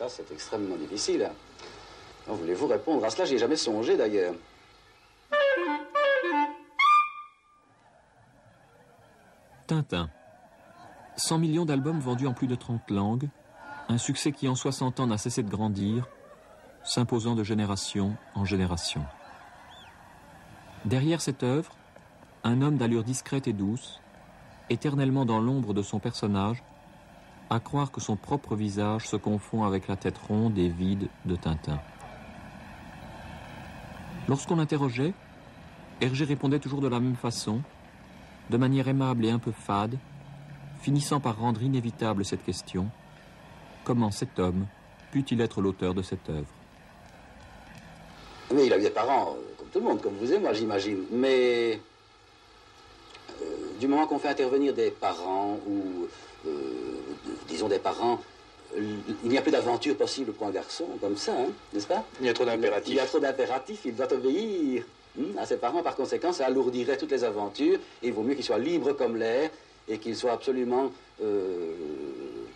ça, c'est extrêmement difficile. Hein. Voulez-vous répondre à cela? J'y ai jamais songé, d'ailleurs. Tintin. 100 millions d'albums vendus en plus de 30 langues, un succès qui en 60 ans n'a cessé de grandir, s'imposant de génération en génération. Derrière cette œuvre, un homme d'allure discrète et douce, éternellement dans l'ombre de son personnage, à croire que son propre visage se confond avec la tête ronde et vide de Tintin. Lorsqu'on l'interrogeait, Hergé répondait toujours de la même façon, de manière aimable et un peu fade, finissant par rendre inévitable cette question: comment cet homme put-il être l'auteur de cette œuvre? Mais il a eu des parents, comme tout le monde, comme vous et moi, j'imagine. Mais du moment qu'on fait intervenir des parents, ou disons des parents, il n'y a plus d'aventure possible pour un garçon, comme ça, hein, n'est-ce pas? Il y a trop d'impératifs. Il y a trop d'impératifs, il doit obéir à ses parents. Par conséquent, ça alourdirait toutes les aventures. Et il vaut mieux qu'il soit libre comme l'air et qu'il soit absolument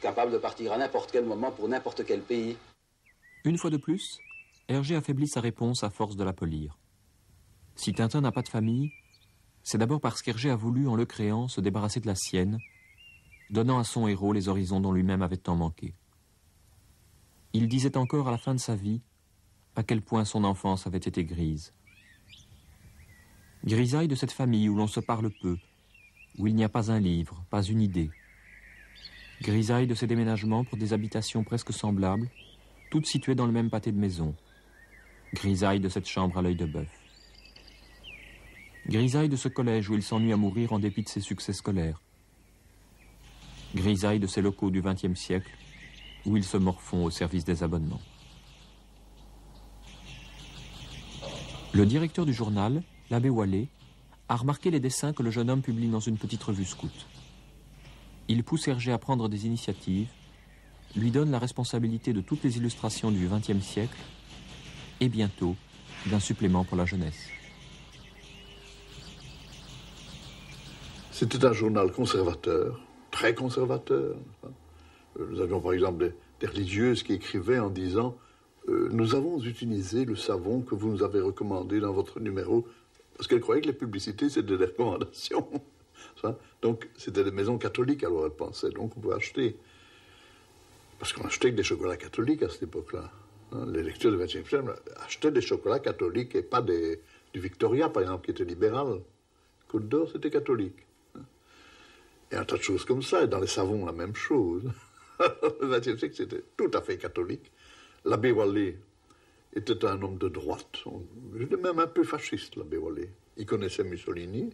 capable de partir à n'importe quel moment pour n'importe quel pays. Une fois de plus, Hergé affaiblit sa réponse à force de la polir. Si Tintin n'a pas de famille, c'est d'abord parce qu'Hergé a voulu, en le créant, se débarrasser de la sienne, donnant à son héros les horizons dont lui-même avait tant manqué. Il disait encore à la fin de sa vie à quel point son enfance avait été grise. Grisaille de cette famille où l'on se parle peu, où il n'y a pas un livre, pas une idée. Grisaille de ces déménagements pour des habitations presque semblables, toutes situées dans le même pâté de maison. Grisaille de cette chambre à l'œil de bœuf. Grisaille de ce collège où il s'ennuie à mourir en dépit de ses succès scolaires. Grisaille de ces locaux du XXe siècle où il se morfond au service des abonnements. Le directeur du journal, l'abbé Wallet, a remarqué les dessins que le jeune homme publie dans une petite revue scout. Il pousse Hergé à prendre des initiatives, lui donne la responsabilité de toutes les illustrations du XXe siècle et bientôt d'un supplément pour la jeunesse. C'était un journal conservateur, très conservateur. Nous avions par exemple des religieuses qui écrivaient en disant nous avons utilisé le savon que vous nous avez recommandé dans votre numéro, parce qu'elles croyaient que les publicités c'était des recommandations. Donc c'était des maisons catholiques, alors elles pensaient, donc on pouvait acheter. Parce qu'on achetait que des chocolats catholiques à cette époque-là. Les lecteurs du XXe siècle achetaient des chocolats catholiques et pas du Victoria, par exemple, qui était libéral. Côte d'Or, c'était catholique. Et un tas de choses comme ça. Et dans les savons, la même chose. Le XXe siècle, c'était tout à fait catholique. L'abbé Wallet était un homme de droite. Il était même un peu fasciste, l'abbé Wallet. Il connaissait Mussolini.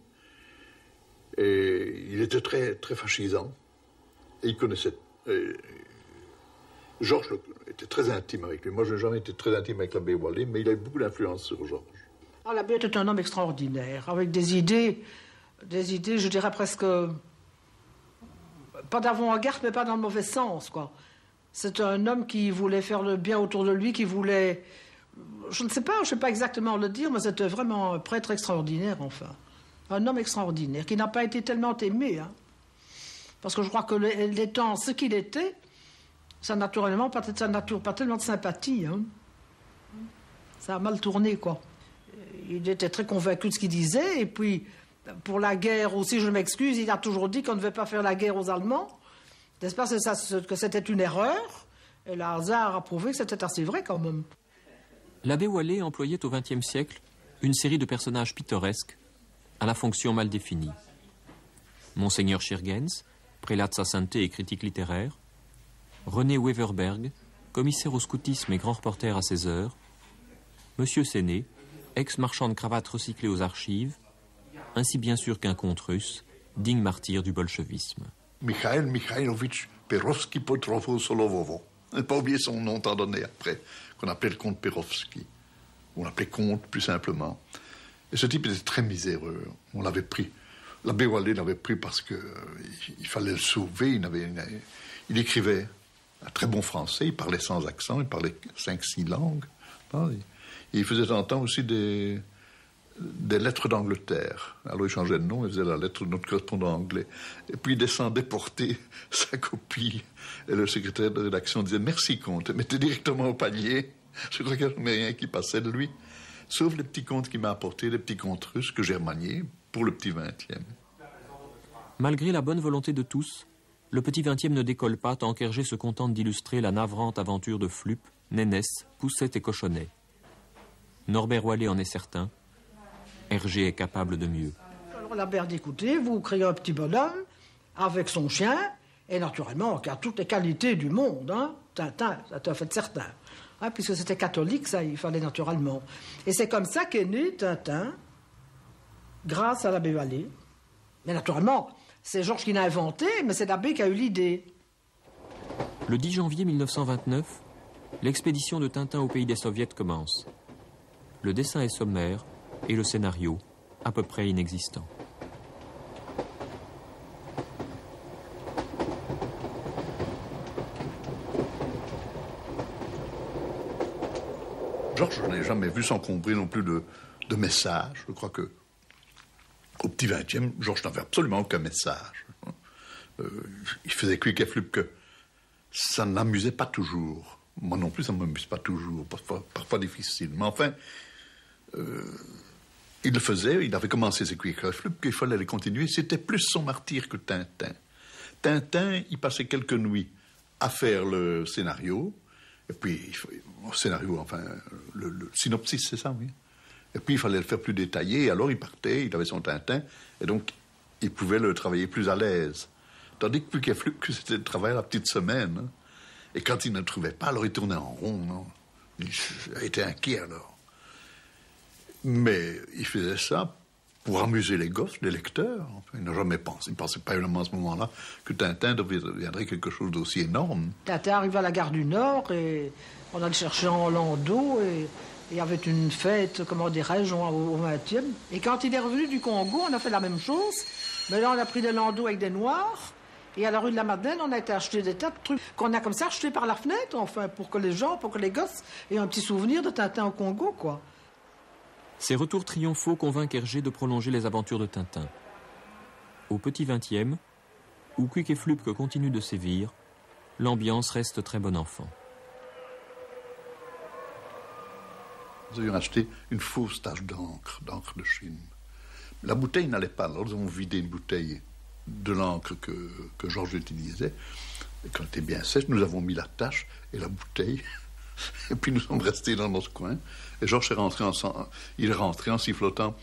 Et il était très, très fascisant. Et il connaissait... Georges était très intime avec lui. Moi, je n'ai jamais été très intime avec l'abbé Wallet, mais il a eu beaucoup d'influence sur Georges. L'abbé était un homme extraordinaire, avec des idées, je dirais presque... pas d'avant-garde, mais pas dans le mauvais sens, quoi. C'est un homme qui voulait faire le bien autour de lui, qui voulait... Je ne sais pas exactement le dire, mais c'était vraiment un prêtre extraordinaire, enfin. Un homme extraordinaire, qui n'a pas été tellement aimé, hein. Parce que je crois que l'étant ce qu'il était, ça n'a naturellement pas tellement de sympathie, hein. Ça a mal tourné, quoi. Il était très convaincu de ce qu'il disait, et puis, pour la guerre aussi, je m'excuse, il a toujours dit qu'on ne devait pas faire la guerre aux Allemands. N'est-ce pas que c'était une erreur? Et le hasard a prouvé que c'était assez vrai, quand même. L'abbé Wallet employait au XXe siècle une série de personnages pittoresques à la fonction mal définie. Monseigneur Schirgens, prélat de sa sainteté et critique littéraire, René Weverberg, commissaire au scoutisme et grand reporter à 16 heures, Monsieur Séné, ex-marchand de cravates recyclé aux archives, ainsi bien sûr qu'un comte russe, digne martyr du bolchevisme. Mikhail Mikhailovitch Perovski Potrovo-Solovovo. On n'a pas oublié son nom tant donné après, qu'on appelait le comte Perovski. On l'appelait comte, plus simplement. Et ce type était très miséreux. On l'avait pris. L'abbé Wallet l'avait pris parce qu'il fallait le sauver. Il écrivait un très bon français, il parlait sans accent, il parlait 5-6 langues. Et il faisait de temps en temps aussi des lettres d'Angleterre. Alors il changeait de nom, il faisait la lettre de notre correspondant anglais. Et puis il descendait porter sa copie. Et le secrétaire de rédaction disait « Merci, comte », mettait directement au panier. Je crois qu'il n'y avait rien qui passait de lui. Sauf les petits contes qu'il m'a apportés, les petits contes russes que j'ai remaniés pour le petit 20e. Malgré la bonne volonté de tous, le petit 20e ne décolle pas tant qu'Hergé se contente d'illustrer la navrante aventure de Flup, Nénesse, Poussette et Cochonnet. Norbert Wallet en est certain. Hergé est capable de mieux. Alors la mère dit, écoutez, vous créez un petit bonhomme avec son chien, et naturellement, qui a toutes les qualités du monde, hein. Tintin, ça fait certain. Hein, puisque c'était catholique, ça, il fallait naturellement. Et c'est comme ça qu'est né Tintin, grâce à l'abbé Wallet. Mais naturellement, c'est Georges qui l'a inventé, mais c'est l'abbé qui a eu l'idée. Le 10 janvier 1929, l'expédition de Tintin au pays des Soviets commence. Le dessin est sommaire et le scénario à peu près inexistant. Georges, je n'ai jamais vu s'encombrer non plus de messages. Je crois que au petit 20e, Georges n'avait absolument aucun message. Il faisait quick et flup que ça n'amusait pas toujours. Moi non plus, ça ne m'amuse pas toujours, parfois difficile. Mais enfin, il le faisait, il avait commencé ses quick et flup, qu'il fallait les continuer. C'était plus son martyr que Tintin. Tintin, il passait quelques nuits à faire le scénario, et puis, le scénario, enfin, le synopsis, c'est ça, oui. Et puis, il fallait le faire plus détaillé, alors il partait, il avait son Tintin, et donc, il pouvait le travailler plus à l'aise. Tandis que Quick et Flup, c'était le travail à la petite semaine. Hein. Et quand il ne le trouvait pas, alors il tournait en rond. Non? Il était inquiet, alors. Mais il faisait ça pour amuser les gosses, les lecteurs. Enfin, il n'a jamais pensé, il ne pensait pas évidemment à ce moment-là que Tintin deviendrait quelque chose d'aussi énorme. Tintin arrive à la gare du Nord, et on allait chercher en landau, et il y avait une fête, comment dirais-je, au 20e. Et quand il est revenu du Congo, on a fait la même chose. Mais là, on a pris des landaux avec des noirs. Et à la rue de la Madeleine, on a été acheter des tas de trucs qu'on a comme ça achetés par la fenêtre, enfin, pour que les gens, pour que les gosses aient un petit souvenir de Tintin au Congo, quoi. Ces retours triomphaux convainquent Hergé de prolonger les aventures de Tintin. Au petit 20e, où Quick et Flup continue de sévir, l'ambiance reste très bon enfant. Nous avions acheté une fausse tache d'encre de Chine. La bouteille n'allait pas, alors nous avons vidé une bouteille de l'encre que Georges utilisait. Et quand elle était bien sèche, nous avons mis la tache et la bouteille. Et puis nous sommes restés dans notre coin. Et Georges est rentré en sifflotant.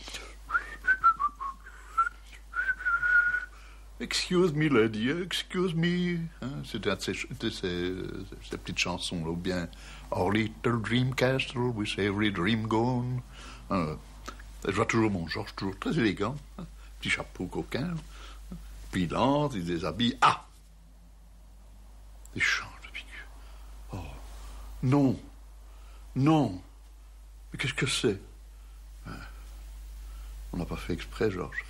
Excuse me, lady, excuse me. Hein, c'était une de ces petites chansons, là, ou bien Our little dream castle, with every dream gone. Je vois toujours mon Georges, toujours très élégant. Hein, petit chapeau coquin. Hein, puis il entre, il déshabille. Ah! Il change de figure. Oh! Non! Non! Mais qu'est-ce que c'est? On n'a pas fait exprès, Georges.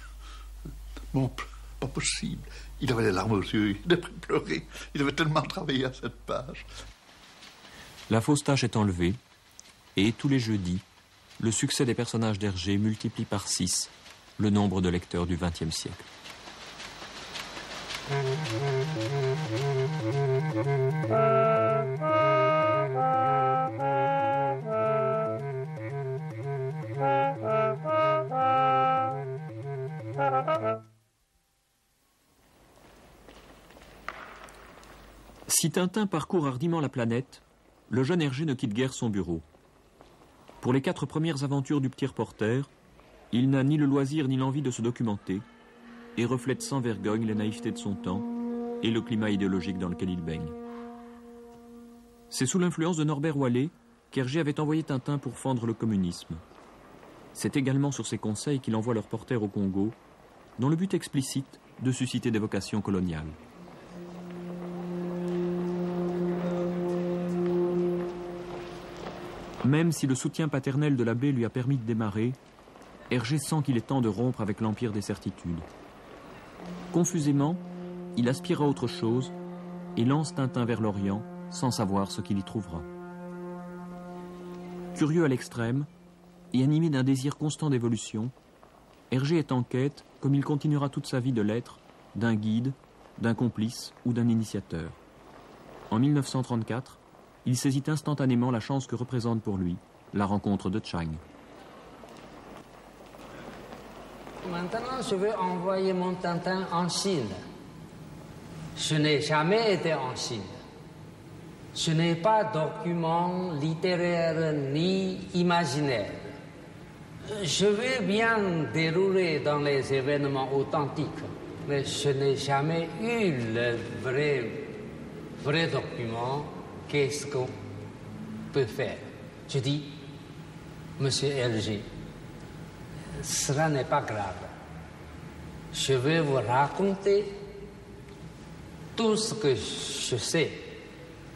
Bon, pas possible. Il avait les larmes aux yeux, il devait pleurer. Il avait tellement travaillé à cette page. La fausse tache est enlevée, et tous les jeudis, le succès des personnages d'Hergé multiplie par 6 le nombre de lecteurs du XXe siècle. Si Tintin parcourt hardiment la planète, le jeune Hergé ne quitte guère son bureau. Pour les 4 premières aventures du petit reporter, il n'a ni le loisir ni l'envie de se documenter et reflète sans vergogne les naïvetés de son temps et le climat idéologique dans lequel il baigne. C'est sous l'influence de Norbert Wallet qu'Hergé avait envoyé Tintin pour fendre le communisme. C'est également sur ses conseils qu'il envoie le reporter au Congo, dont le but explicite de susciter des vocations coloniales. Même si le soutien paternel de l'abbé lui a permis de démarrer, Hergé sent qu'il est temps de rompre avec l'empire des certitudes. Confusément, il aspire à autre chose et lance Tintin vers l'Orient sans savoir ce qu'il y trouvera. Curieux à l'extrême, et animé d'un désir constant d'évolution, Hergé est en quête, comme il continuera toute sa vie de l'être, d'un guide, d'un complice ou d'un initiateur. En 1934, il saisit instantanément la chance que représente pour lui la rencontre de Chang. Maintenant, je veux envoyer mon Tintin en Chine. Je n'ai jamais été en Chine. Je n'ai pas de documents littéraires ni imaginaires. Je veux bien dérouler dans les événements authentiques, mais je n'ai jamais eu le vrai document. Qu'est-ce qu'on peut faire? Je dis, Monsieur Hergé, cela n'est pas grave. Je vais vous raconter tout ce que je sais,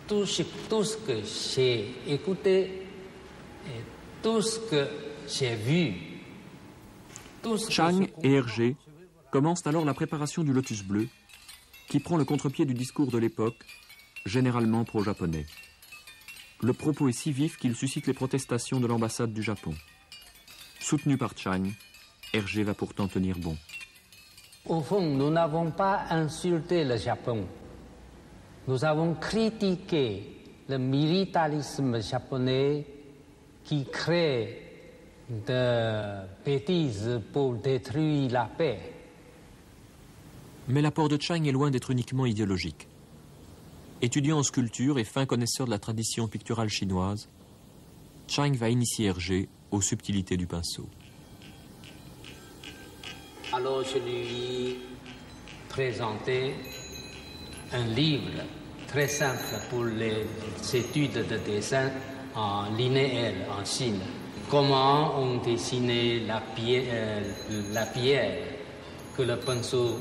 tout ce que j'ai écouté et tout ce que j'ai vu. Chang et Hergé commencent alors la préparation du Lotus bleu, qui prend le contre-pied du discours de l'époque, généralement pro-japonais. Le propos est si vif qu'il suscite les protestations de l'ambassade du Japon. Soutenu par Chang, Hergé va pourtant tenir bon. Au fond, nous n'avons pas insulté le Japon. Nous avons critiqué le militarisme japonais qui crée de bêtises pour détruire la paix. Mais l'apport de Chang est loin d'être uniquement idéologique. Étudiant en sculpture et fin connaisseur de la tradition picturale chinoise, Chang va initier Hergé aux subtilités du pinceau. Alors je lui présentais un livre très simple pour les études de dessin en linéaire en Chine. Comment on dessinait la pierre, que le pinceau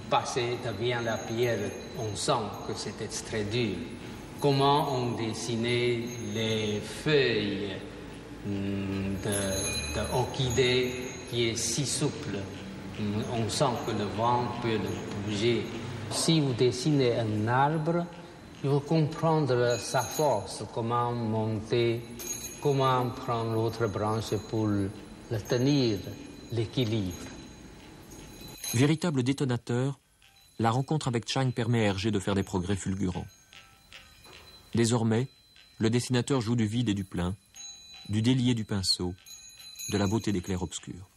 passé devient la pierre, on sent que c'était très dur. Comment on dessinait les feuilles d'orchidée qui est si souple, on sent que le vent peut le bouger. Si vous dessinez un arbre, il faut comprendre sa force, comment monter, comment prendre l'autre branche pour le tenir, l'équilibre. Véritable détonateur, la rencontre avec Chang permet à Hergé de faire des progrès fulgurants. Désormais, le dessinateur joue du vide et du plein, du délié du pinceau, de la beauté des clairs-obscurs.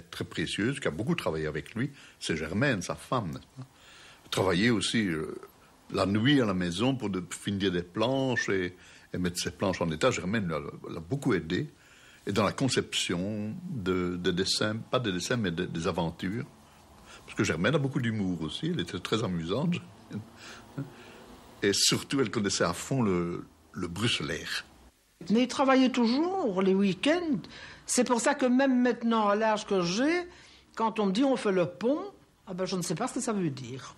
Très précieuse, qui a beaucoup travaillé avec lui, c'est Germaine, sa femme. Travaillait aussi la nuit à la maison pour finir des planches et mettre ses planches en état. Germaine l'a beaucoup aidé. Et dans la conception de dessins, pas de dessins, mais des aventures. Parce que Germaine a beaucoup d'humour aussi, elle était très amusante. Et surtout, elle connaissait à fond le bruxelaire. Mais il travaillait toujours les week-ends. C'est pour ça que même maintenant, à l'âge que j'ai, quand on me dit on fait le pont, ah ben je ne sais pas ce que ça veut dire.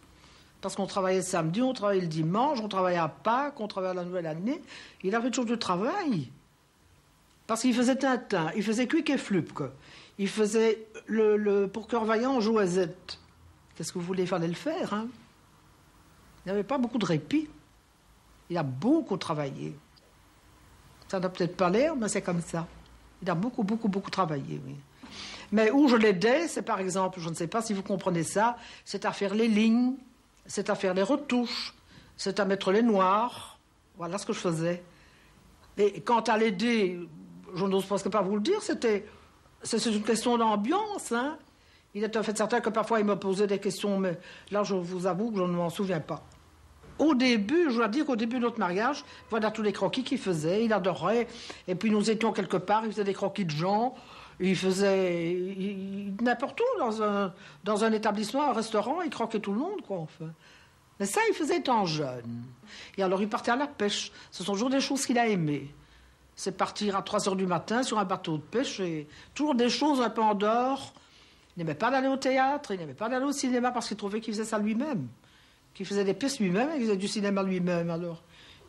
Parce qu'on travaillait le samedi, on travaillait le dimanche, on travaillait à Pâques, on travaillait à la nouvelle année. Il avait toujours du travail. Parce qu'il faisait Tintin, il faisait Quick et Flupke. Il faisait pour Cœur Vaillant, on jouait Z. Qu'est-ce que vous voulez, il fallait le faire, hein? Il n'avait pas beaucoup de répit. Il a beaucoup travaillé. Ça n'a peut-être pas l'air, mais c'est comme ça. Il a beaucoup, beaucoup, beaucoup travaillé, oui. Mais où je l'aidais, c'est par exemple, je ne sais pas si vous comprenez ça, c'est à faire les lignes, c'est à faire les retouches, c'est à mettre les noirs. Voilà ce que je faisais. Et quant à l'aider, je n'ose presque pas vous le dire, c'est une question d'ambiance, hein. Il est en fait certain que parfois il me posait des questions, mais là, je vous avoue que je ne m'en souviens pas. Au début, je dois dire qu'au début de notre mariage, voilà tous les croquis qu'il faisait, il adorait. Et puis nous étions quelque part, il faisait des croquis de gens, il faisait n'importe où, dans un établissement, un restaurant, il croquait tout le monde, quoi, enfin. Mais ça, il faisait étant jeune. Et alors il partait à la pêche. Ce sont toujours des choses qu'il a aimées. C'est partir à 3 heures du matin sur un bateau de pêche, et toujours des choses un peu en dehors. Il n'aimait pas d'aller au théâtre, il n'aimait pas d'aller au cinéma parce qu'il trouvait qu'il faisait ça lui-même. Qu'il faisait des pièces lui-même et qu'il faisait du cinéma lui-même, alors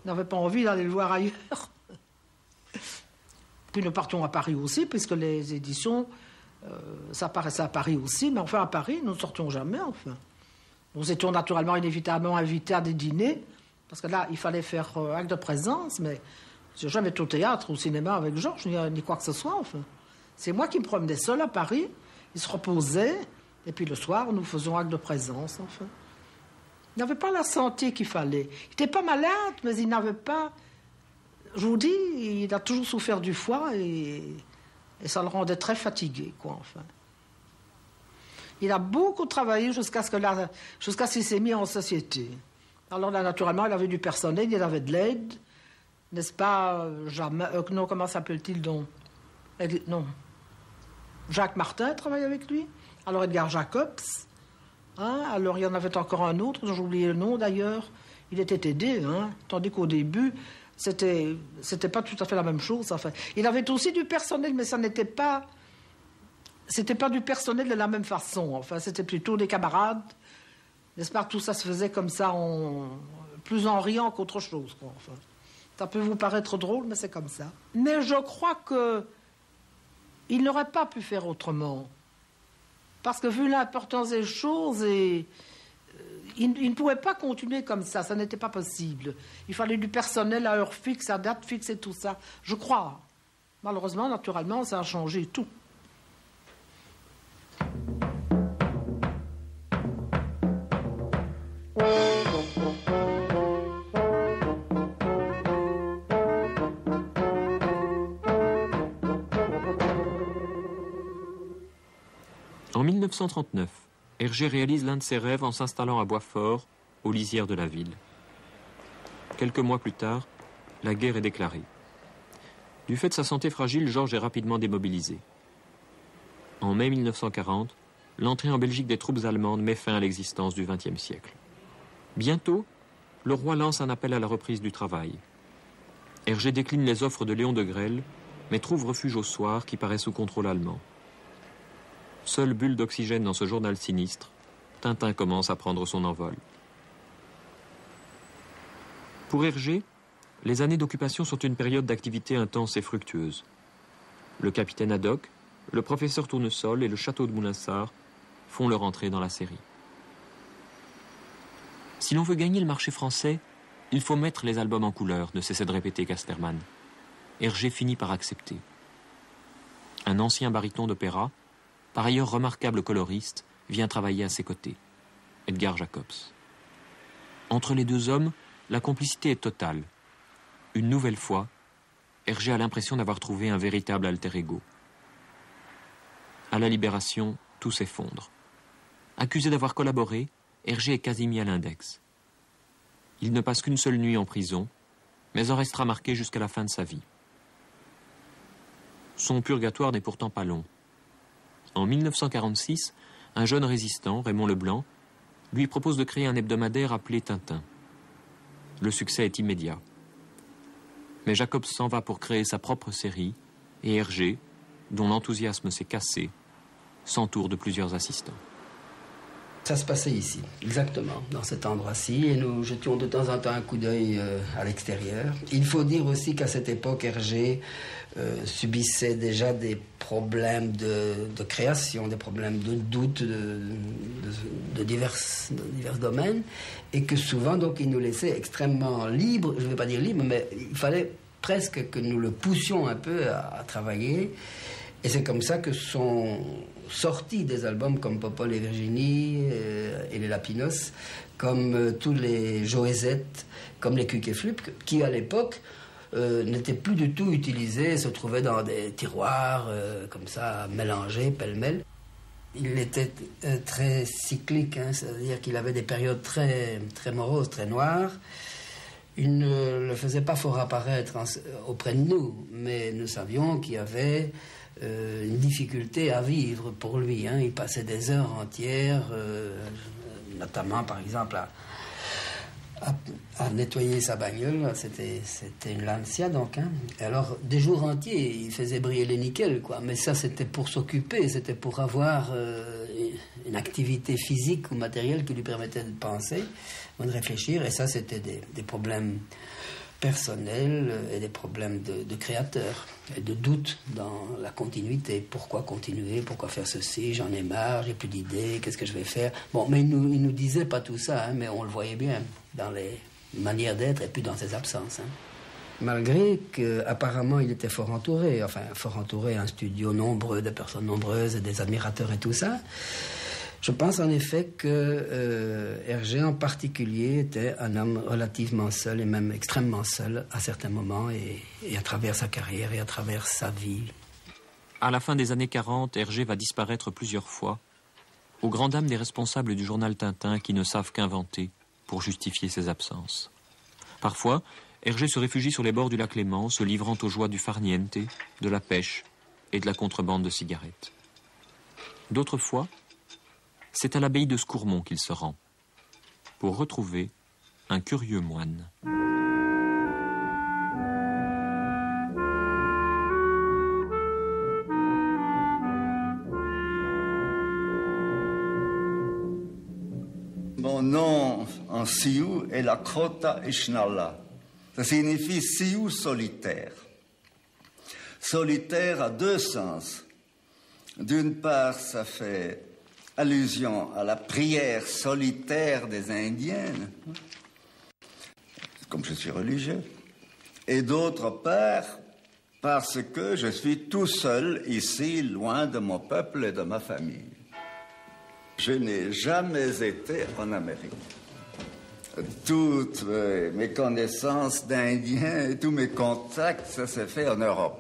il n'avait pas envie d'aller le voir ailleurs. Puis nous partions à Paris aussi, puisque les éditions, ça paraissait à Paris aussi, mais enfin à Paris, nous ne sortions jamais, enfin. Nous étions naturellement, inévitablement invités à des dîners, parce que là, il fallait faire acte de présence, mais je n'ai jamais été au théâtre ou au cinéma avec Georges, ni quoi que ce soit, enfin. C'est moi qui me promenais seul à Paris, il se reposait, et puis le soir, nous faisions acte de présence, enfin. Il n'avait pas la santé qu'il fallait. Il n'était pas malade, mais il n'avait pas... Je vous dis, il a toujours souffert du foie et ça le rendait très fatigué, quoi, enfin. Il a beaucoup travaillé jusqu'à ce qu'il s'est mis en société. Alors là, naturellement, il avait du personnel, il avait de l'aide, n'est-ce pas, non, comment s'appelle-t-il donc? Non. Jacques Martin travaillait avec lui. Alors Edgar Jacobs. Hein? Alors il y en avait encore un autre, dont j'ai oublié le nom d'ailleurs. Il était aidé, hein? Tandis qu'au début, c'était pas tout à fait la même chose. Enfin. Il avait aussi du personnel, mais ça n'était pas... C'était pas du personnel de la même façon. Enfin, c'était plutôt des camarades. N'est-ce pas? Tout ça se faisait comme ça, plus en riant qu'autre chose, quoi. Enfin, ça peut vous paraître drôle, mais c'est comme ça. Mais je crois qu'il n'aurait pas pu faire autrement. Parce que vu l'importance des choses, il ne pouvait pas continuer comme ça n'était pas possible. Il fallait du personnel à heure fixe, à date fixe et tout ça. Je crois. Malheureusement, naturellement, ça a changé tout. En 1939, Hergé réalise l'un de ses rêves en s'installant à Boitsfort, aux lisières de la ville. Quelques mois plus tard, la guerre est déclarée. Du fait de sa santé fragile, Georges est rapidement démobilisé. En mai 1940, l'entrée en Belgique des troupes allemandes met fin à l'existence du XXe siècle. Bientôt, le roi lance un appel à la reprise du travail. Hergé décline les offres de Léon de Grelle, mais trouve refuge au Soir qui paraît sous contrôle allemand. Seule bulle d'oxygène dans ce journal sinistre, Tintin commence à prendre son envol. Pour Hergé, les années d'occupation sont une période d'activité intense et fructueuse. Le capitaine Haddock, le professeur Tournesol et le château de Moulinsart font leur entrée dans la série. Si l'on veut gagner le marché français, il faut mettre les albums en couleur, ne cessait de répéter Casterman. Hergé finit par accepter. Un ancien baryton d'opéra, par ailleurs remarquable coloriste, vient travailler à ses côtés, Edgar Jacobs. Entre les deux hommes, la complicité est totale. Une nouvelle fois, Hergé a l'impression d'avoir trouvé un véritable alter ego. À la Libération, tout s'effondre. Accusé d'avoir collaboré, Hergé est quasi mis à l'index. Il ne passe qu'une seule nuit en prison, mais en restera marqué jusqu'à la fin de sa vie. Son purgatoire n'est pourtant pas long. En 1946, un jeune résistant, Raymond Leblanc, lui propose de créer un hebdomadaire appelé Tintin. Le succès est immédiat. Mais Jacobs s'en va pour créer sa propre série, et Hergé, dont l'enthousiasme s'est cassé, s'entoure de plusieurs assistants. Ça se passait ici, exactement, dans cet endroit-ci, et nous jetions de temps en temps un coup d'œil à l'extérieur. Il faut dire aussi qu'à cette époque, Hergé subissait déjà des problèmes de création, des problèmes de doute de divers domaines, et que souvent, donc, il nous laissait extrêmement libres, je ne vais pas dire libres, mais il fallait presque que nous le poussions un peu à travailler, et c'est comme ça que sont sortis des albums comme Popol et Virginie et les Lapinos, comme tous les Joézettes, comme les Cuc et Flup, qui à l'époque n'étaient plus du tout utilisés, se trouvaient dans des tiroirs comme ça, mélangés, pêle-mêle. Il était très cyclique, hein, c'est-à-dire qu'il avait des périodes très, très moroses, très noires. Il ne le faisait pas fort apparaître auprès de nous, mais nous savions qu'il y avait une difficulté à vivre pour lui. Hein. Il passait des heures entières, notamment par exemple à nettoyer sa bagnole. C'était une Lancia donc. Hein. Et alors des jours entiers, il faisait briller les nickels, quoi. Mais ça c'était pour s'occuper, c'était pour avoir une activité physique ou matérielle qui lui permettait de penser ou de réfléchir. Et ça c'était des problèmes personnels et des problèmes de créateurs et de doute dans la continuité. Pourquoi continuer? Pourquoi faire ceci? J'en ai marre, j'ai plus d'idées, qu'est-ce que je vais faire? Bon, mais il nous disait pas tout ça, hein, mais on le voyait bien dans les manières d'être et puis dans ses absences. Hein. Malgré qu'apparemment il était fort entouré, un studio nombreux, de personnes nombreuses, des admirateurs et tout ça, je pense en effet que Hergé en particulier était un homme relativement seul et même extrêmement seul à certains moments et à travers sa carrière et à travers sa vie. À la fin des années 40, Hergé va disparaître plusieurs fois, aux grandes dames des responsables du journal Tintin qui ne savent qu'inventer pour justifier ses absences. Parfois, Hergé se réfugie sur les bords du lac Léman, se livrant aux joies du farniente, de la pêche et de la contrebande de cigarettes. D'autres fois, c'est à l'abbaye de Scourmont qu'il se rend, pour retrouver un curieux moine. Mon nom en sioux est la Krota Ishnala. Ça signifie sioux solitaire. Solitaire a deux sens. D'une part, ça fait allusion à la prière solitaire des Indiens, comme je suis religieux, et d'autre part, parce que je suis tout seul ici, loin de mon peuple et de ma famille. Je n'ai jamais été en Amérique. Toutes mes connaissances d'Indiens et tous mes contacts, ça s'est fait en Europe.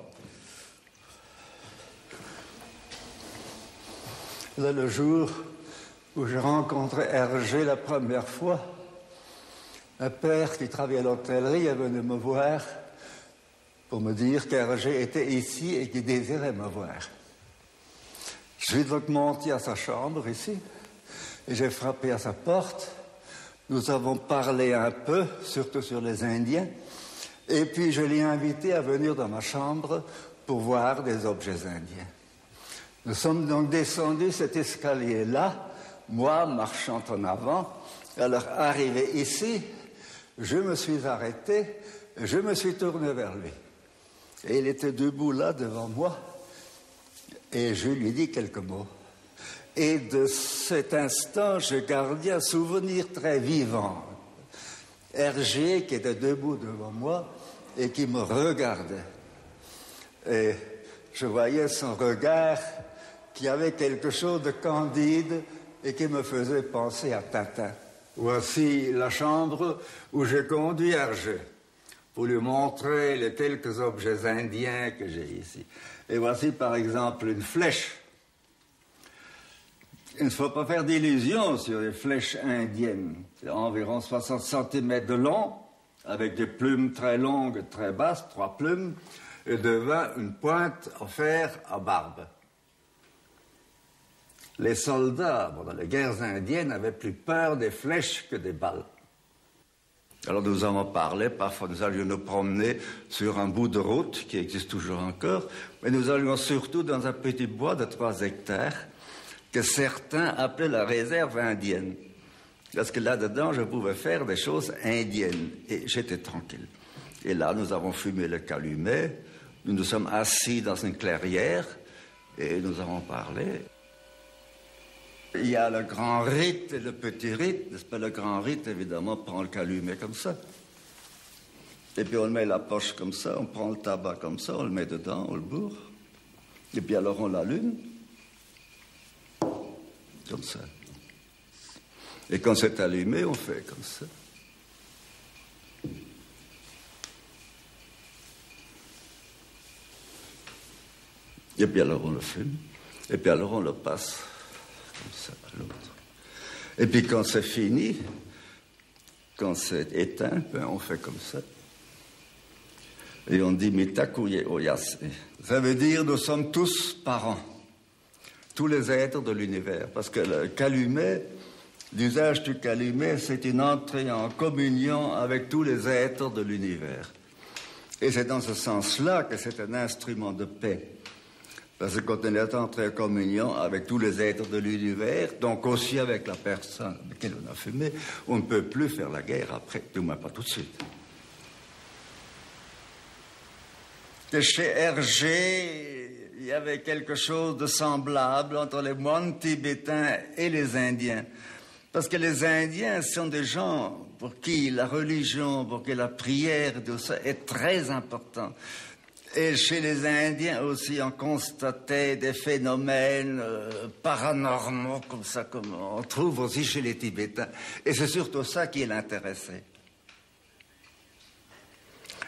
Là, le jour où j'ai rencontré Hergé la première fois, un père qui travaillait à l'hôtellerie est venu me voir pour me dire qu'Hergé était ici et qu'il désirait me voir. Je suis donc monté à sa chambre ici et j'ai frappé à sa porte. Nous avons parlé un peu, surtout sur les Indiens, et puis je l'ai invité à venir dans ma chambre pour voir des objets indiens. Nous sommes donc descendus cet escalier-là, moi marchant en avant. Alors, arrivé ici, je me suis arrêté, je me suis tourné vers lui. Et il était debout là, devant moi, et je lui ai dit quelques mots. Et de cet instant, je gardais un souvenir très vivant. Hergé, qui était debout devant moi, et qui me regardait. Et je voyais son regard qui avait quelque chose de candide et qui me faisait penser à Tintin. Voici la chambre où j'ai conduit Hergé pour lui montrer les quelques objets indiens que j'ai ici. Et voici par exemple une flèche. Il ne faut pas faire d'illusions sur les flèches indiennes. C'est environ 60 cm de long, avec des plumes très longues, très basses, 3 plumes, et devant une pointe en fer à barbe. Les soldats, dans les guerres indiennes, avaient plus peur des flèches que des balles. Alors nous avons parlé, parfois nous allions nous promener sur un bout de route qui existe toujours encore, mais nous allions surtout dans un petit bois de 3 hectares que certains appelaient la réserve indienne. Parce que là-dedans, je pouvais faire des choses indiennes et j'étais tranquille. Et là, nous avons fumé le calumet, nous nous sommes assis dans une clairière et nous avons parlé. Il y a le grand rite et le petit rite, n'est-ce pas? Le grand rite, évidemment, prend le calumet comme ça. Et puis on le met la poche comme ça, on prend le tabac comme ça, on le met dedans, on le bourre. Et puis alors on l'allume. Comme ça. Et quand c'est allumé, on fait comme ça. Et puis alors on le fume. Et puis alors on le passe comme ça à l'autre. Et puis quand c'est fini, quand c'est éteint, ben on fait comme ça. Et on dit mitakuye oyase. Ça veut dire nous sommes tous parents. Tous les êtres de l'univers. Parce que le calumet, l'usage du calumet, c'est une entrée en communion avec tous les êtres de l'univers. Et c'est dans ce sens-là que c'est un instrument de paix. Parce que quand on est entré en communion avec tous les êtres de l'univers, donc aussi avec la personne avec laquelle on a fumé, on ne peut plus faire la guerre après, du moins pas tout de suite. que chez Hergé, il y avait quelque chose de semblable entre les moines tibétains et les Indiens. Parce que les Indiens sont des gens pour qui la religion, pour qui la prière, tout ça est très important. Et chez les Indiens aussi, on constatait des phénomènes paranormaux comme ça, comme on trouve aussi chez les Tibétains. Et c'est surtout ça qui l'intéressait.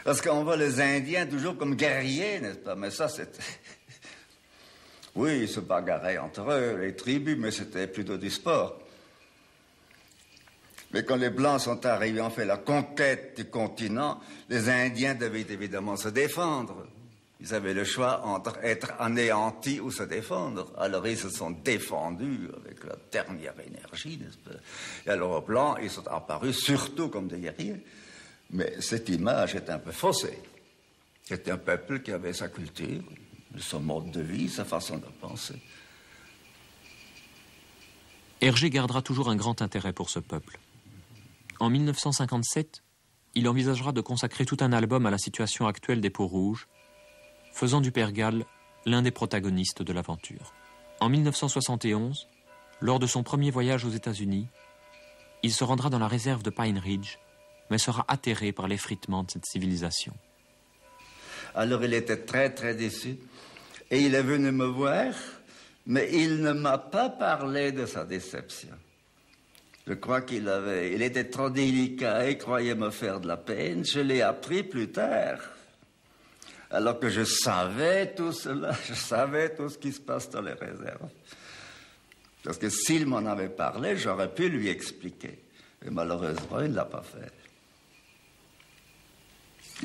Parce qu'on voit les Indiens toujours comme guerriers, n'est-ce pas? Mais ça, c'était... Oui, ils se bagarraient entre eux, les tribus, mais c'était plutôt du sport. Mais quand les Blancs sont arrivés, ont fait la conquête du continent, les Indiens devaient évidemment se défendre. Ils avaient le choix entre être anéantis ou se défendre. Alors ils se sont défendus avec la dernière énergie, n'est-ce pas? Et alors aux Blancs, ils sont apparus surtout comme des guerriers. Mais cette image est un peu faussée. C'était un peuple qui avait sa culture, son mode de vie, sa façon de penser. Hergé gardera toujours un grand intérêt pour ce peuple. En 1957, il envisagera de consacrer tout un album à la situation actuelle des Peaux-Rouges, faisant du Père Gall l'un des protagonistes de l'aventure. En 1971, lors de son premier voyage aux États-Unis, il se rendra dans la réserve de Pine Ridge, mais sera atterré par l'effritement de cette civilisation. Alors il était très très déçu et il est venu me voir, mais il ne m'a pas parlé de sa déception. Je crois qu'il était trop délicat et croyait me faire de la peine. Je l'ai appris plus tard. Alors que je savais tout cela, je savais tout ce qui se passe dans les réserves. Parce que s'il m'en avait parlé, j'aurais pu lui expliquer. Et malheureusement, il ne l'a pas fait.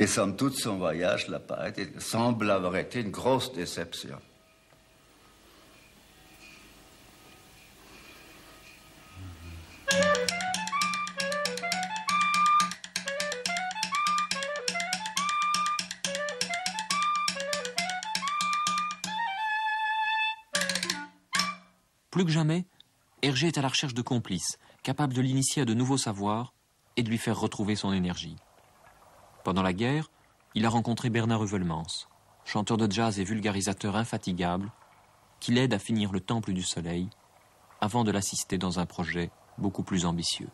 Et somme toute, son voyage semble avoir été une grosse déception. Plus que jamais, Hergé est à la recherche de complices, capables de l'initier à de nouveaux savoirs et de lui faire retrouver son énergie. Pendant la guerre, il a rencontré Bernard Heuvelmans, chanteur de jazz et vulgarisateur infatigable, qui l'aide à finir le Temple du Soleil, avant de l'assister dans un projet beaucoup plus ambitieux.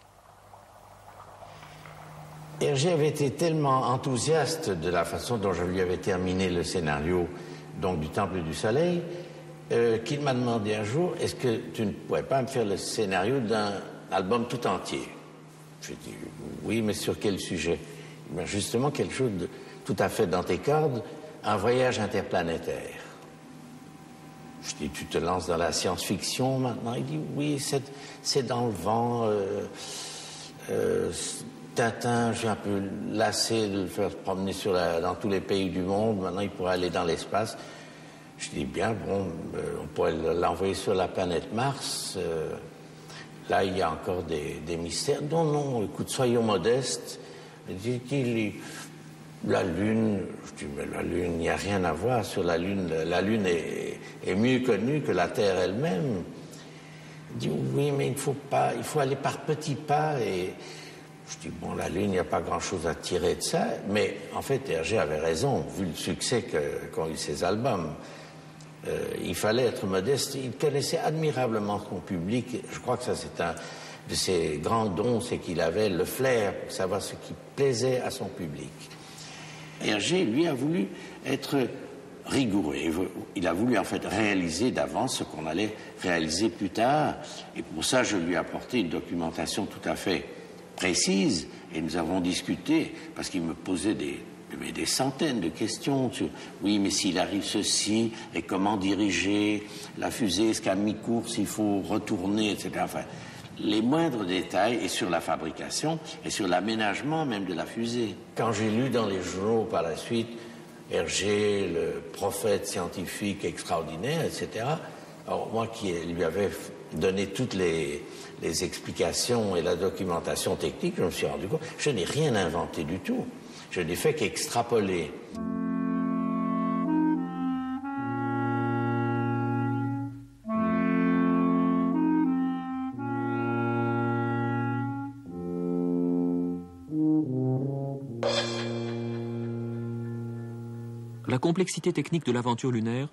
Hergé avait été tellement enthousiaste de la façon dont je lui avais terminé le scénario donc du Temple du Soleil, qu'il m'a demandé un jour, est-ce que tu ne pourrais pas me faire le scénario d'un album tout entier? J'ai dit, oui, mais sur quel sujet? Ben justement, quelque chose de tout à fait dans tes cordes, un voyage interplanétaire. Je dis, tu te lances dans la science-fiction maintenant? Il dit, oui, c'est dans le vent. Tintin, j'ai un peu lassé de le faire se promener dans tous les pays du monde. Maintenant, il pourrait aller dans l'espace. Je dis, bien, bon, on pourrait l'envoyer sur la planète Mars. Là, il y a encore des mystères. Non, non, écoute, soyons modestes. Dit-il, la Lune, je dis, mais la Lune, il n'y a rien à voir sur la Lune. La Lune est mieux connue que la Terre elle-même. Il dit, oui, mais il faut aller par petits pas. Et je dis, bon, la Lune, il n'y a pas grand-chose à tirer de ça. Mais en fait, Hergé avait raison, vu le succès qu'ont eu ses albums. Il fallait être modeste. Il connaissait admirablement son public. Je crois que ça, c'est un de ses grands dons, c'est qu'il avait le flair pour savoir ce qui plaisait à son public. Hergé, lui, a voulu être rigoureux. Il a voulu en fait réaliser d'avance ce qu'on allait réaliser plus tard. Et pour ça, je lui ai apporté une documentation tout à fait précise. Et nous avons discuté, parce qu'il me posait des centaines de questions sur, oui, mais s'il arrive ceci, et comment diriger la fusée, est-ce qu'à mi-course, il faut retourner, etc. Enfin, les moindres détails, et sur la fabrication, et sur l'aménagement même de la fusée. Quand j'ai lu dans les journaux par la suite, Hergé, le prophète scientifique extraordinaire, etc., alors moi qui lui avais donné toutes les explications et la documentation technique, je me suis rendu compte, je n'ai rien inventé du tout. Je n'ai fait qu'extrapoler. La complexité technique de l'aventure lunaire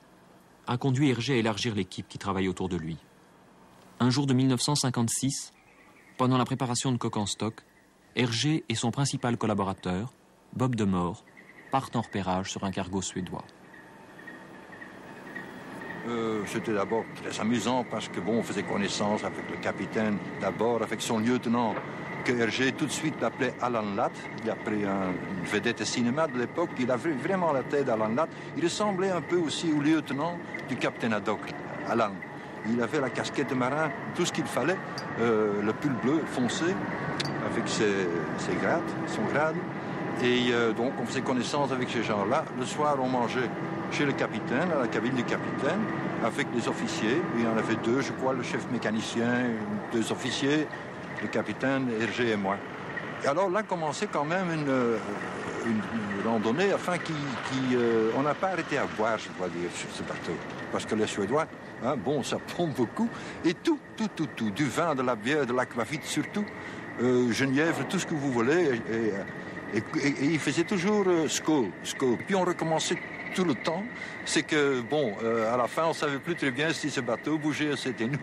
a conduit Hergé à élargir l'équipe qui travaille autour de lui. Un jour de 1956, pendant la préparation de coque en stock, Hergé et son principal collaborateur, Bob de Moor, partent en repérage sur un cargo suédois. C'était d'abord très amusant parce que bon, on faisait connaissance avec le capitaine, d'abord avec son lieutenant, que Hergé tout de suite l'appelait Alan Ladd. Il a pris une vedette de cinéma de l'époque, il avait vraiment la tête d'Alan Ladd. Il ressemblait un peu aussi au lieutenant du capitaine Haddock, Alan. Il avait la casquette de marin, tout ce qu'il fallait, le pull bleu foncé, avec ses grades, son grade. Et donc on faisait connaissance avec ces gens-là. Le soir, on mangeait chez le capitaine, à la cabine du capitaine, avec les officiers. Il y en avait deux, je crois, le chef mécanicien, deux officiers, le capitaine, Hergé et moi. Et alors là commençait quand même une randonnée, enfin on n'a pas arrêté à boire, je dois dire, sur ce bateau. Parce que les Suédois, hein, bon, ça pompe beaucoup. Et tout, du vin, de la bière, de l'aquavit surtout, genièvre, tout ce que vous voulez. Et il faisait toujours skål. Puis on recommençait tout le temps. C'est que, bon, à la fin, on ne savait plus très bien si ce bateau bougeait, c'était nous.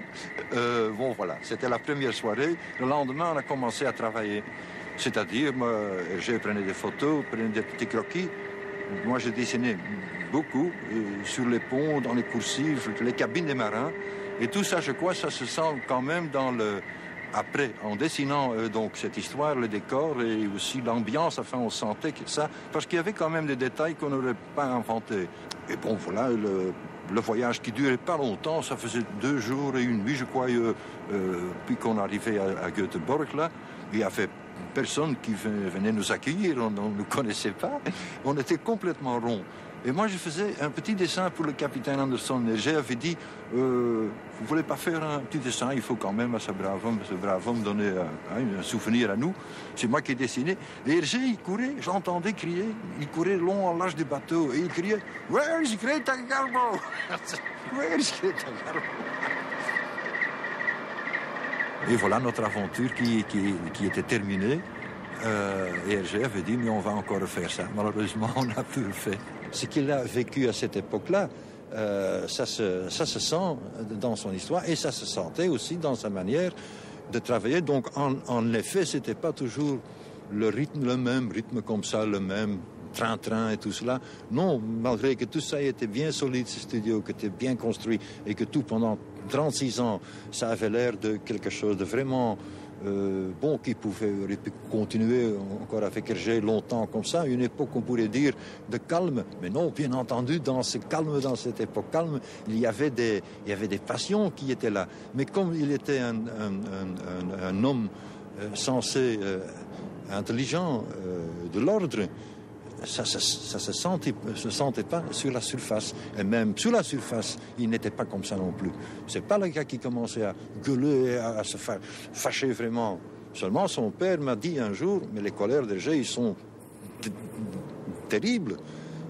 Bon, voilà, c'était la première soirée. Le lendemain, on a commencé à travailler. C'est-à-dire, je prenais des photos, prenais des petits croquis. Moi, je dessinais beaucoup sur les ponts, dans les coursives, les cabines des marins. Et tout ça, je crois, ça se sent quand même dans le... Après, en dessinant donc cette histoire, le décor et aussi l'ambiance, enfin, on sentait que ça... Parce qu'il y avait quand même des détails qu'on n'aurait pas inventés. Et bon, voilà, le voyage qui durait pas longtemps, ça faisait 2 jours et 1 nuit, je crois, puis qu'on arrivait à Göteborg, là. Il y avait personne qui venait nous accueillir, on ne nous connaissait pas. On était complètement ronds. Et moi, je faisais un petit dessin pour le capitaine Anderson. Et j'avais dit, vous voulez pas faire un petit dessin? Il faut quand même à ce brave homme donner un souvenir à nous. C'est moi qui ai dessiné. Et Hergé, il courait, j'entendais crier. Il courait long en large du bateau. Et il criait, Where is Greta Garbo? Where is Greta Garbo? Et voilà notre aventure qui était terminée. Et Hergé avait dit, mais on va encore refaire ça. Malheureusement, on n'a plus le fait. Ce qu'il a vécu à cette époque-là, ça se sent dans son histoire et ça se sentait aussi dans sa manière de travailler. Donc, en effet, c'était pas toujours le même rythme comme ça, le même train-train et tout cela. Non, malgré que tout ça était bien solide, ce studio, que c'était bien construit et que tout pendant 36 ans, ça avait l'air de quelque chose de vraiment... bon, qui aurait pu continuer encore avec Hergé longtemps comme ça, une époque on pourrait dire de calme, mais non, bien entendu, dans ce calme, dans cette époque calme, il y avait des passions qui étaient là. Mais comme il était un homme censé, intelligent, de l'ordre, ça se sentait pas sur la surface. Et même sur la surface, il n'était pas comme ça non plus. C'est pas le gars qui commençait à gueuler, à se fâcher vraiment. Seulement, son père m'a dit un jour, mais les colères d'Hergé, ils sont terribles.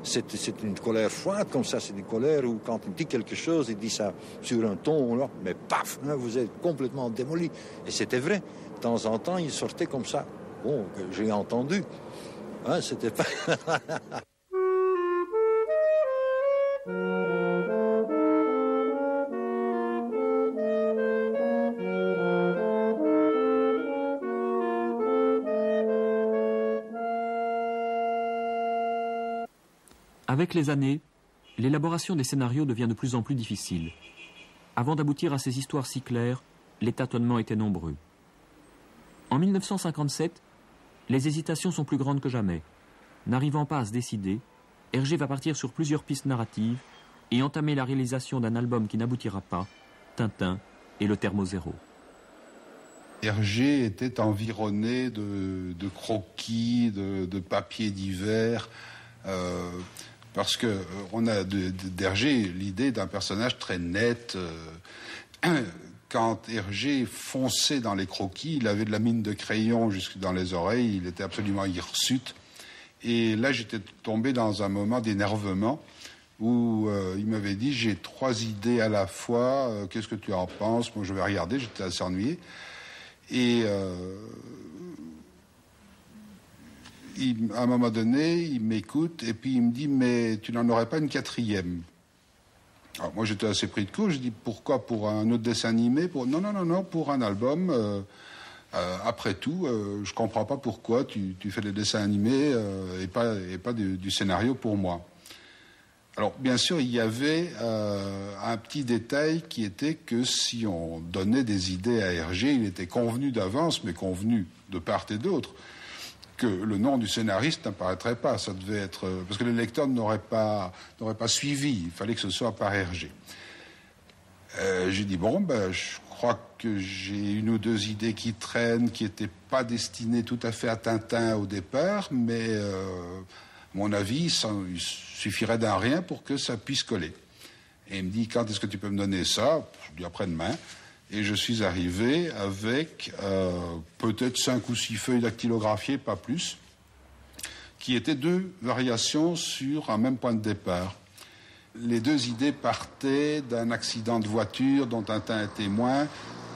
C'est une colère froide comme ça, c'est une colère où quand il dit quelque chose, il dit ça sur un ton, là, mais paf, hein, vous êtes complètement démoli. Et c'était vrai. De temps en temps, il sortait comme ça. Bon, que j'ai entendu. Hein, c'était pas... Avec les années, l'élaboration des scénarios devient de plus en plus difficile. Avant d'aboutir à ces histoires si claires, les tâtonnements étaient nombreux. En 1957, les hésitations sont plus grandes que jamais. N'arrivant pas à se décider, Hergé va partir sur plusieurs pistes narratives et entamer la réalisation d'un album qui n'aboutira pas, Tintin et le Thermozéro. Hergé était environné de croquis, de papiers divers, parce que on a d'Hergé l'idée d'un personnage très net. Quand Hergé fonçait dans les croquis, il avait de la mine de crayon jusque dans les oreilles, il était absolument hirsute. Et là, j'étais tombé dans un moment d'énervement où il m'avait dit, j'ai 3 idées à la fois, qu'est-ce que tu en penses? Moi, je vais regarder, j'étais assez ennuyé. Et à un moment donné, il m'écoute et puis il me dit « Mais tu n'en aurais pas une 4e ?» Alors moi, j'étais assez pris de court. Je dis « Pourquoi? Pour un autre dessin animé? Non, pour un album. Après tout, je comprends pas pourquoi tu fais des dessins animés et pas du scénario pour moi. » Alors, bien sûr, il y avait un petit détail qui était que si on donnait des idées à Hergé, il était convenu d'avance, mais convenu de part et d'autre, que le nom du scénariste n'apparaîtrait pas. Ça devait être... Parce que le lecteur n'aurait pas suivi. Il fallait que ce soit par Hergé. J'ai dit, je crois que j'ai une ou deux idées qui traînent, qui n'étaient pas destinées tout à fait à Tintin au départ, mais à mon avis, il suffirait d'un rien pour que ça puisse coller. Et il me dit, quand est-ce que tu peux me donner ça? Je dis, après-demain. Et je suis arrivé avec peut-être 5 ou 6 feuilles dactylographiées, pas plus, qui étaient 2 variations sur un même point de départ. Les 2 idées partaient d'un accident de voiture dont Tintin est témoin.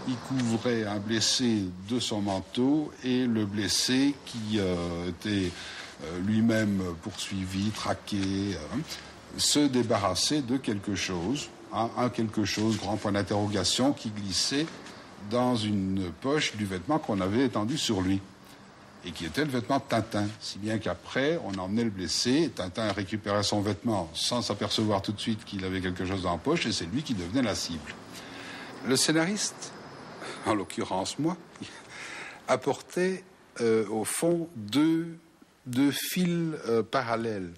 Il couvrait un blessé de son manteau et le blessé qui était lui-même poursuivi, traqué, se débarrassait de quelque chose. Un quelque chose, grand point d'interrogation, qui glissait dans une poche du vêtement qu'on avait étendu sur lui et qui était le vêtement de Tintin, si bien qu'après on emmenait le blessé et Tintin récupérait son vêtement sans s'apercevoir tout de suite qu'il avait quelque chose dans la poche et c'est lui qui devenait la cible. Le scénariste, en l'occurrence moi, apportait au fond deux fils parallèles.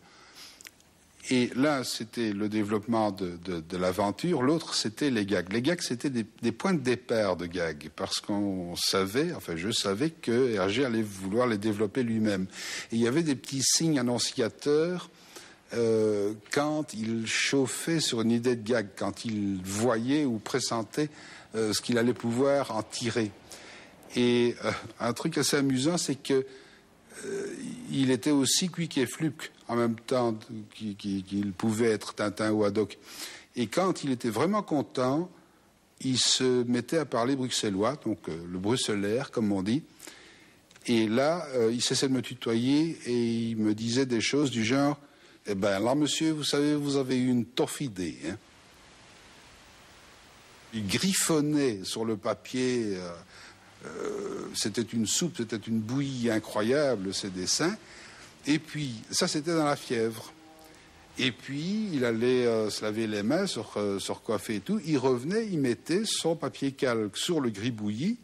Et l'un, c'était le développement de l'aventure, l'autre, c'était les gags. Les gags, c'était des points de départ de gags, parce qu'on savait, enfin je savais que Hergé allait vouloir les développer lui-même. Et il y avait des petits signes annonciateurs quand il chauffait sur une idée de gag, quand il voyait ou pressentait ce qu'il allait pouvoir en tirer. Et un truc assez amusant, c'est que il était aussi quick et fluke en même temps qu'il pouvait être Tintin ou Haddock. Et quand il était vraiment content, il se mettait à parler bruxellois, donc le bruxellaire, comme on dit. Et là, il cessait de me tutoyer et il me disait des choses du genre « Eh ben là, monsieur, vous savez, vous avez eu une toffe idée. Hein » Il griffonnait sur le papier... c'était une soupe, c'était une bouillie incroyable, ces dessins. Et puis, ça, c'était dans la fièvre. Et puis, il allait se laver les mains, se recoiffer et tout. Il revenait, il mettait son papier calque sur le gribouillis.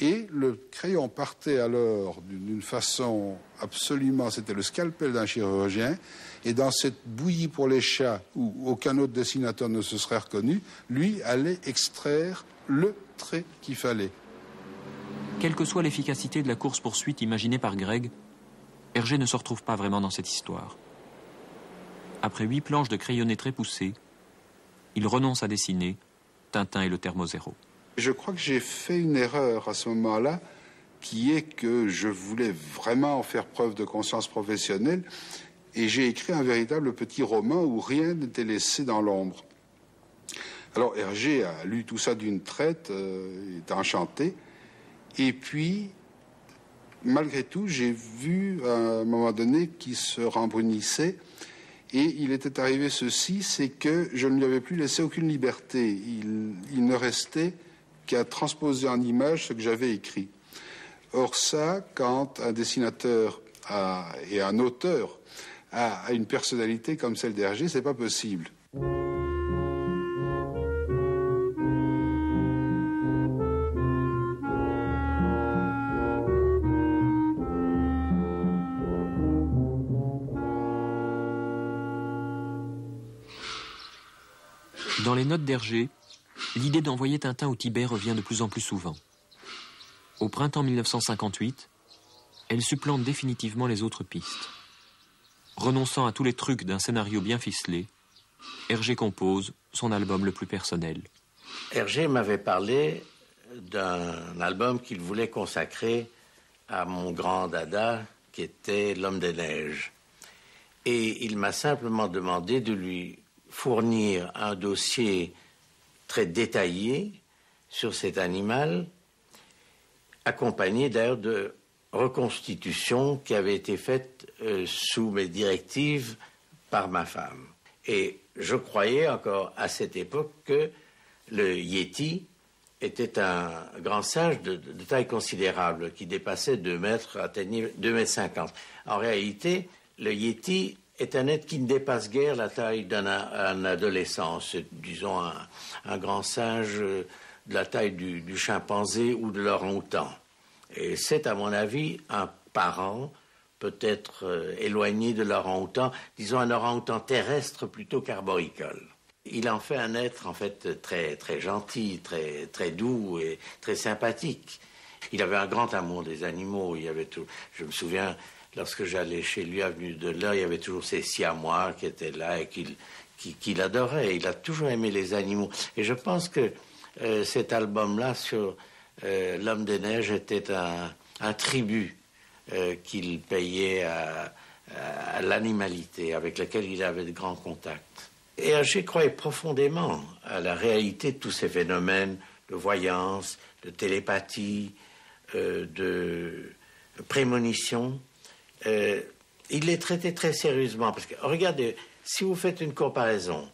Et le crayon partait alors d'une façon absolument... C'était le scalpel d'un chirurgien. Et dans cette bouillie pour les chats, où aucun autre dessinateur ne se serait reconnu, lui allait extraire le trait qu'il fallait. Quelle que soit l'efficacité de la course-poursuite imaginée par Greg, Hergé ne se retrouve pas vraiment dans cette histoire. Après 8 planches de crayonné très poussées, il renonce à dessiner Tintin et le Thermozéro. Je crois que j'ai fait une erreur à ce moment-là, qui est que je voulais vraiment faire preuve de conscience professionnelle, et j'ai écrit un véritable petit roman où rien n'était laissé dans l'ombre. Alors Hergé a lu tout ça d'une traite, il était enchanté. Et puis, malgré tout, j'ai vu à un moment donné qu'il se rembrunissait. Et il était arrivé ceci, c'est que je ne lui avais plus laissé aucune liberté. Il ne restait qu'à transposer en image ce que j'avais écrit. Or ça, quand un dessinateur et un auteur a une personnalité comme celle d'Hergé, c'est pas possible. Dans les notes d'Hergé, l'idée d'envoyer Tintin au Tibet revient de plus en plus souvent. Au printemps 1958, elle supplante définitivement les autres pistes. Renonçant à tous les trucs d'un scénario bien ficelé, Hergé compose son album le plus personnel. Hergé m'avait parlé d'un album qu'il voulait consacrer à mon grand dada, qui était l'Homme des Neiges. Et il m'a simplement demandé de lui fournir un dossier très détaillé sur cet animal, accompagné d'ailleurs de reconstitution qui avait été faite sous mes directives par ma femme. Et je croyais encore à cette époque que le Yéti était un grand singe de taille considérable, qui dépassait 2 mètres, atteignait 2,50 mètres. En réalité, le Yéti est un être qui ne dépasse guère la taille d'un adolescent. C'est, disons, un grand singe de la taille du chimpanzé ou de l'orang-outan. Et c'est, à mon avis, un parent peut-être éloigné de l'orang-outan, disons un orang-outan terrestre plutôt qu'arboricole. Il en fait un être, en fait, très, très gentil, très, très doux et très sympathique. Il avait un grand amour des animaux. Il y avait tout. Je me souviens, lorsque j'allais chez lui, avenue de l'Heure, il y avait toujours ces siamois qui étaient là et qu'il adorait. Il a toujours aimé les animaux. Et je pense que cet album-là, sur L'Homme des Neiges, était un tribut qu'il payait à l'animalité avec laquelle il avait de grands contacts. Et Hergé croyait profondément à la réalité de tous ces phénomènes de voyance, de télépathie, de prémonition. Il les traitait très sérieusement. Parce que, regardez, si vous faites une comparaison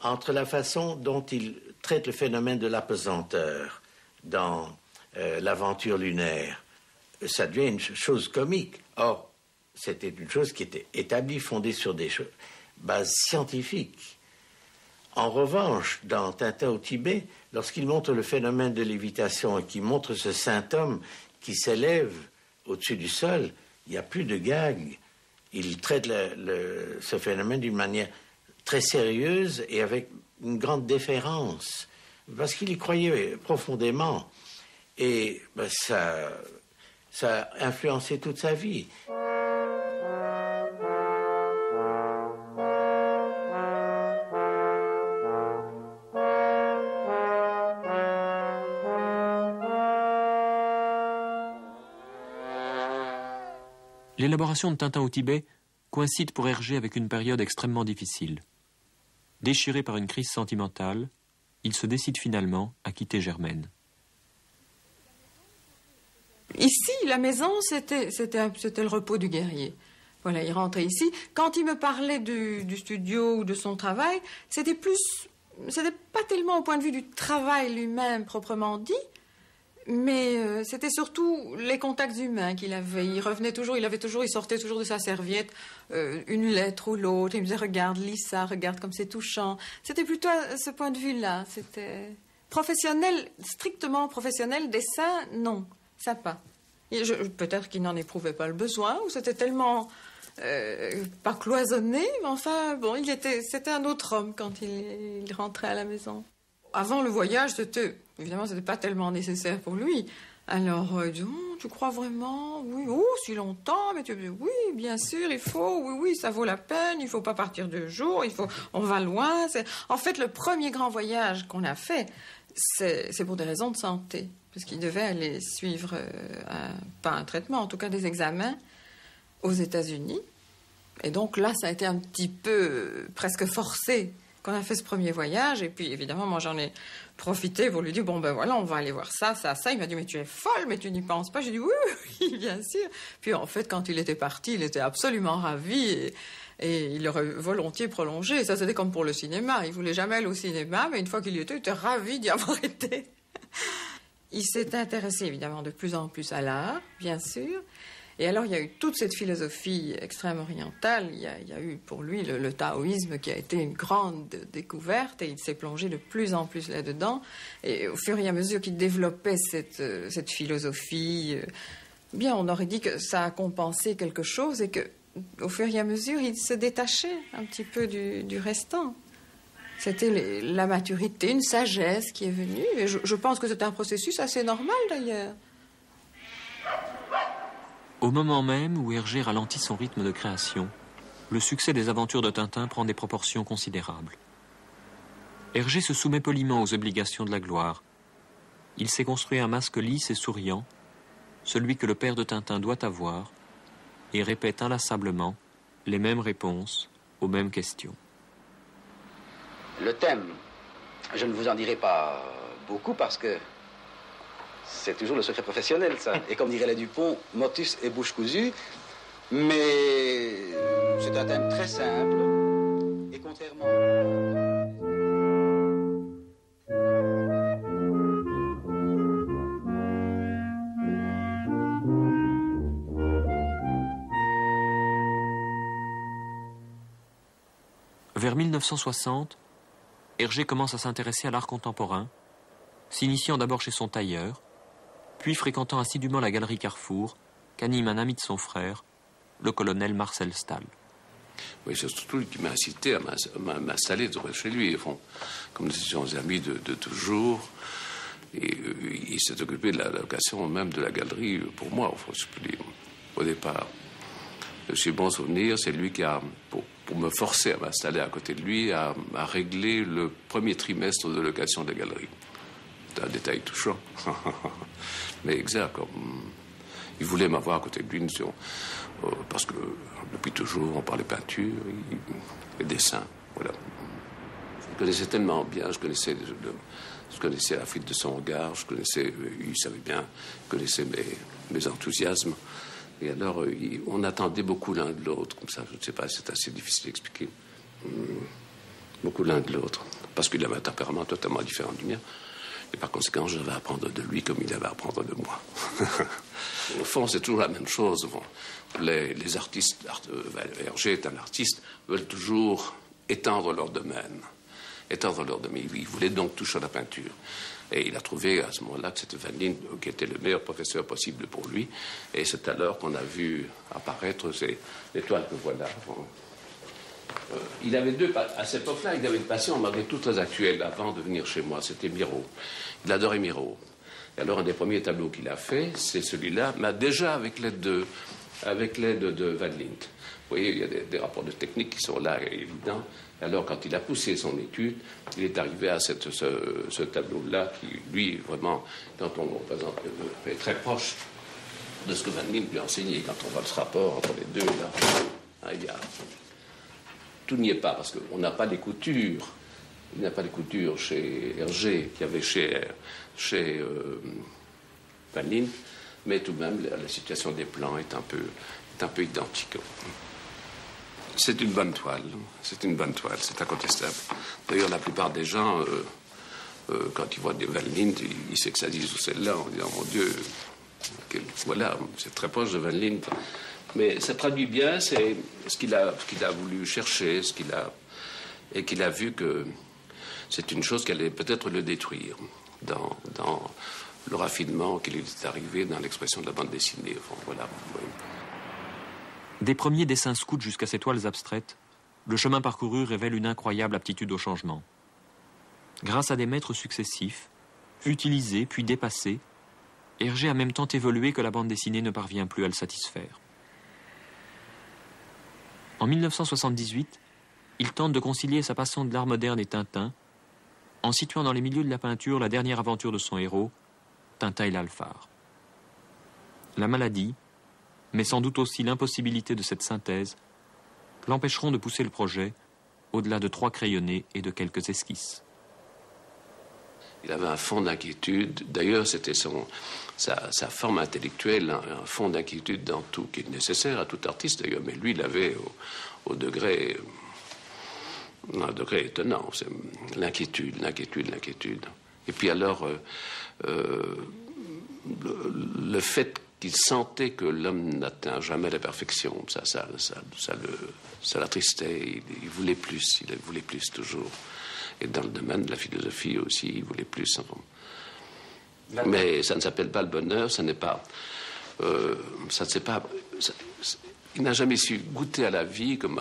entre la façon dont il traite le phénomène de l'apesanteur dans l'aventure lunaire, ça devient une chose comique. Or, c'était une chose qui était établie, fondée sur des bases scientifiques. En revanche, dans Tintin au Tibet, lorsqu'il montre le phénomène de lévitation et qu'il montre ce saint homme qui s'élève au-dessus du sol, il n'y a plus de gag. Il traite ce phénomène d'une manière très sérieuse et avec une grande déférence, parce qu'il y croyait profondément. Et ça a influencé toute sa vie. L'élaboration de Tintin au Tibet coïncide pour Hergé avec une période extrêmement difficile. Déchiré par une crise sentimentale, il se décide finalement à quitter Germaine. Ici, la maison, c'était le repos du guerrier. Voilà, il rentrait ici. Quand il me parlait du studio ou de son travail, c'était pas tellement au point de vue du travail lui-même proprement dit, mais c'était surtout les contacts humains qu'il avait. Il sortait toujours de sa serviette une lettre ou l'autre. Il me disait, regarde, lis ça, regarde comme c'est touchant. C'était plutôt à ce point de vue-là. C'était professionnel, strictement professionnel, dessin, non. Ça pas. Peut-être qu'il n'en éprouvait pas le besoin, ou c'était tellement pas cloisonné, mais enfin, bon, c'était un autre homme quand il rentrait à la maison. Avant le voyage, évidemment, c'était pas tellement nécessaire pour lui. Alors, il dit, oh, tu crois vraiment? Oui, oh, si longtemps, mais tu dis, oui, bien sûr, il faut, oui, ça vaut la peine, il faut pas partir 2 jours, on va loin. En fait, le premier grand voyage qu'on a fait, c'est pour des raisons de santé. Parce qu'il devait aller suivre, pas un traitement, en tout cas des examens aux États-Unis. Et donc là, ça a été un petit peu presque forcé qu'on a fait ce premier voyage. Et puis, évidemment, moi, j'en ai profité pour lui dire, bon, ben voilà, on va aller voir ça. Il m'a dit, mais tu es folle, mais tu n'y penses pas. J'ai dit, oui, bien sûr. Puis, en fait, quand il était parti, il était absolument ravi et il aurait volontiers prolongé. Ça, c'était comme pour le cinéma. Il voulait jamais aller au cinéma, mais une fois qu'il y était, il était ravi d'y avoir été. Il s'est intéressé évidemment de plus en plus à l'art, bien sûr. Et alors, il y a eu toute cette philosophie extrême orientale. Il y a eu pour lui le taoïsme qui a été une grande découverte et il s'est plongé de plus en plus là-dedans. Et au fur et à mesure qu'il développait cette philosophie, bien, on aurait dit que ça a compensé quelque chose et qu'au fur et à mesure, il se détachait un petit peu du restant. C'était la maturité, une sagesse qui est venue. Et je pense que c'est un processus assez normal, d'ailleurs. Au moment même où Hergé ralentit son rythme de création, le succès des aventures de Tintin prend des proportions considérables. Hergé se soumet poliment aux obligations de la gloire. Il s'est construit un masque lisse et souriant, celui que le père de Tintin doit avoir, et répète inlassablement les mêmes réponses aux mêmes questions. Le thème, je ne vous en dirai pas beaucoup parce que c'est toujours le secret professionnel, ça. Et comme dirait les Dupont, motus et bouche cousue. Mais c'est un thème très simple. Et contrairement... Vers 1960, Hergé commence à s'intéresser à l'art contemporain, s'initiant d'abord chez son tailleur, puis fréquentant assidûment la galerie Carrefour, qu'anime un ami de son frère, le colonel Marcel Stahl. Oui, c'est surtout lui qui m'a incité à m'installer chez lui. Enfin, comme nous étions amis de toujours, et il s'est occupé de la location même de la galerie pour moi, enfin, je peux dire, au départ. J'ai bon souvenir, c'est lui qui a, pour me forcer à m'installer à côté de lui, a réglé le premier trimestre de location de la galerie. C'est un détail touchant. Mais exact, comme il voulait m'avoir à côté de lui, parce que depuis toujours, on parlait peinture et dessin. Voilà. Je le connaissais tellement bien, je connaissais la fuite de son regard, il savait bien, il connaissait mes enthousiasmes. Et alors, on attendait beaucoup l'un de l'autre, comme ça, je ne sais pas, c'est assez difficile d'expliquer. Beaucoup l'un de l'autre, parce qu'il avait un tempérament totalement différent du mien. Et par conséquent, je devais apprendre de lui comme il devait apprendre de moi. Au fond, c'est toujours la même chose. Bon, les artistes, Hergé est un artiste, veulent toujours étendre leur domaine. Il voulait donc toucher à la peinture. Et il a trouvé à ce moment-là que c'était Van Lint qui était le meilleur professeur possible pour lui. Et c'est alors qu'on a vu apparaître les toiles que voilà. Il avait à cette époque-là, il avait une passion malgré tout très actuelle avant de venir chez moi. C'était Miro. Il adorait Miro. Et alors, un des premiers tableaux qu'il a fait, c'est celui-là, mais déjà avec l'aide de Van Lint. Vous voyez, il y a des rapports de technique qui sont là, évidents. Alors, quand il a poussé son étude, il est arrivé à ce tableau-là qui, lui, vraiment, quand on représente, est très proche de ce que Van Lint lui a enseigné. Quand on voit ce rapport entre les deux, là, tout n'y est pas, parce qu'on n'a pas les coutures. Il n'y a pas les coutures chez Hergé, qu'il y avait chez Van Lint, mais tout de même, la situation des plans est un peu identique. C'est une bonne toile, c'est incontestable. D'ailleurs, la plupart des gens, quand ils voient des Van Lint, ils s'exalisent celle-là en disant, mon Dieu, voilà, c'est très proche de Van Lint. Mais ça traduit bien c'est ce qu'il a voulu chercher, et qu'il a vu que c'est une chose qui allait peut-être le détruire dans le raffinement qu'il est arrivé dans l'expression de la bande dessinée. Enfin, voilà. Oui. Des premiers dessins scouts jusqu'à ces toiles abstraites, le chemin parcouru révèle une incroyable aptitude au changement. Grâce à des maîtres successifs, utilisés puis dépassés, Hergé a même tant évolué que la bande dessinée ne parvient plus à le satisfaire. En 1978, il tente de concilier sa passion de l'art moderne et Tintin, en situant dans les milieux de la peinture la dernière aventure de son héros, Tintin et l'Alphard. La maladie, mais sans doute aussi l'impossibilité de cette synthèse, l'empêcheront de pousser le projet au-delà de 3 crayonnés et de quelques esquisses. Il avait un fond d'inquiétude. D'ailleurs, c'était sa forme intellectuelle, un fond d'inquiétude dans tout, qui est nécessaire à tout artiste d'ailleurs, mais lui, il avait un degré étonnant. C'est l'inquiétude. Et puis alors, le fait qu'il sentait que l'homme n'atteint jamais la perfection, ça l'attristait. Il voulait plus toujours. Et dans le domaine de la philosophie aussi, il voulait plus. Mais ça ne s'appelle pas le bonheur, ça n'est pas... il n'a jamais su goûter à la vie comme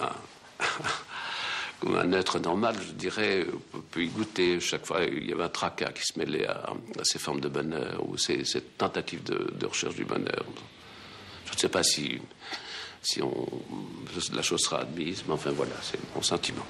un être normal, je dirais. On peut y goûter chaque fois. Il y avait un tracas qui se mêlait à ces formes de bonheur, ou cette tentative de recherche du bonheur. Je ne sais pas si la chose sera admise, mais enfin voilà, c'est mon sentiment.